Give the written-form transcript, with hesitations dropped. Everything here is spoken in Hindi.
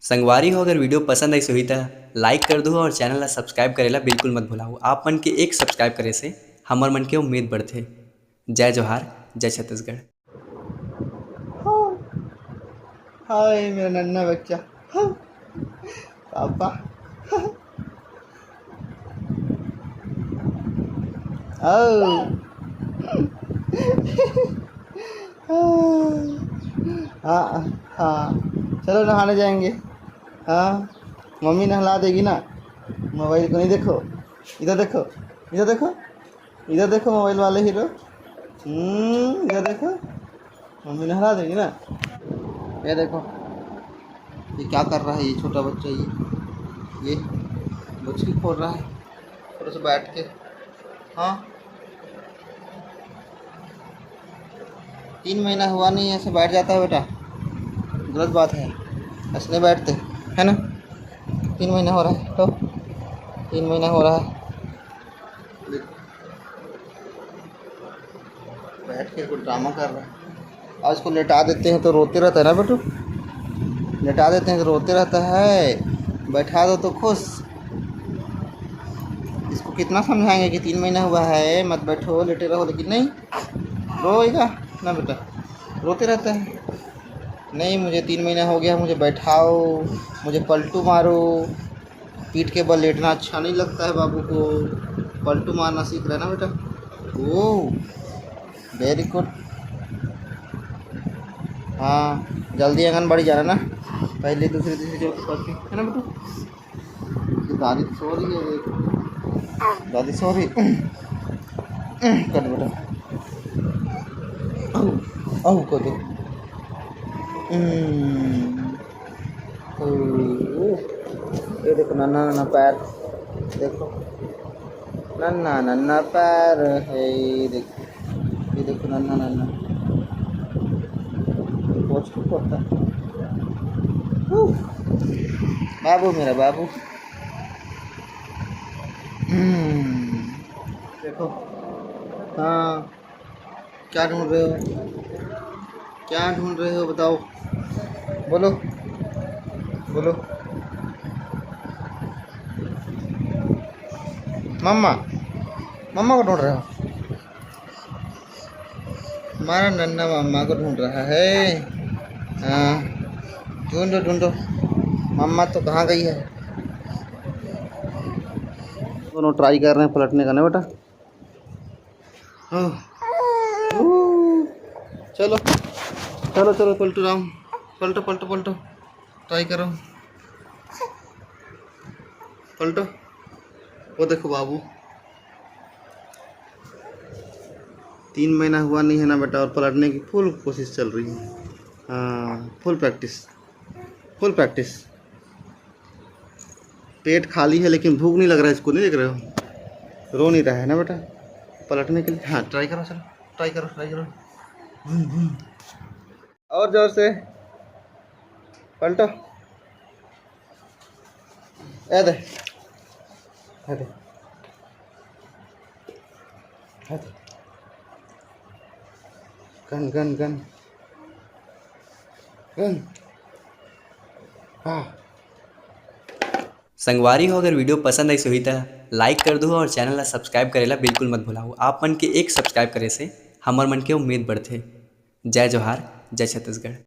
संगवारी हो अगर वीडियो पसंद आई होई त लाइक कर दो और चैनल ला सब्सक्राइब करेला बिल्कुल मत भुलाओ। आप मन के एक सब्सक्राइब करे से हमर मन के उम्मीद बढ़थे। जय जोहार, जय छत्तीसगढ़। हाय मेरा नन्हा बच्चा। हाँ, पापा। आओ। हाँ हाँ, चलो नहाने जाएंगे। हाँ, मम्मी नहला देगी ना। मोबाइल को नहीं देखो, इधर देखो, इधर देखो, इधर देखो मोबाइल वाले हीरो। इधर देखो, मम्मी नहला देगी ना। ये देखो, ये क्या कर रहा है ये छोटा बच्चा। ये बच्ची खोल रहा है थोड़ा सा बैठ के। हाँ, 3 महीना हुआ नहीं ऐसे बैठ जाता है बेटा, गलत बात है। ऐसे नहीं बैठते है ना। 3 महीना हो रहा है तो 3 महीना हो रहा है। बैठ के कुछ ड्रामा कर रहा है। आज को लेटा देते हैं तो रोते रहता है ना बेटू। लेटा देते हैं तो रोते रहता है, बैठा दो तो खुश। इसको कितना समझाएंगे कि 3 महीना हुआ है, मत बैठो लेटे रहो, लेकिन नहीं, रोएगा ना बेटा, रोते रहता है। नहीं, मुझे 3 महीना हो गया, मुझे बैठाओ, मुझे पलटू मारो। पीठ के बल लेटना अच्छा नहीं लगता है बाबू को, पलटू मारना सीख रहा है ना बेटा। ओह, वेरी गुड। हाँ, जल्दी आंगनबाड़ी जाना ना, पहले दूसरी तीसरी चौथी पाँचवीं है ना बेटू। दादी तो सो रही है, दादी सो रही। कर बेटा, अह कर दो। ये देखो नन्ना नन्ना पैर, देखो नन्ना नन्ना पैर है। ये देखो नन्ना नन्ना पोछ होता है। बाबू मेरा बाबू। देखो। हाँ, क्या ढूंढ रहे हो, क्या ढूंढ रहे हो बताओ, बोलो बोलो। मम्मा, मम्मा को ढूंढ रहे हो। हमारा नन्ना मम्मा को ढूंढ रहा है। हाँ, ढूंढो ढूंढो, मम्मा तो कहाँ गई है। दोनों ट्राई कर रहे हैं पलटने का ना बेटा। चलो चलो चलो, पलटो राम, पलटो पलटो पलटो, ट्राई करो, पलटो। वो देखो बाबू, 3 महीना हुआ नहीं है ना बेटा, और पलटने की फुल कोशिश चल रही है। हाँ, फुल प्रैक्टिस, फुल प्रैक्टिस। पेट खाली है लेकिन भूख नहीं लग रहा है इसको, नहीं देख रहे हो, रो नहीं रहा है ना बेटा पलटने के लिए। हाँ, ट्राई करो, चलो ट्राई करो, ट्राई करो। और जोर से पलटो। ए दे, ए दे, ए दे। गन गन गन गन। हाँ, संगवारी हो अगर वीडियो पसंद आई होई त लाइक कर दो और चैनल ला सब्सक्राइब करेला बिल्कुल मत भुलाओ। आप मन के एक सब्सक्राइब करे से हमर मन के उम्मीद बढ़थे। जय जोहार, जय छत्तीसगढ़।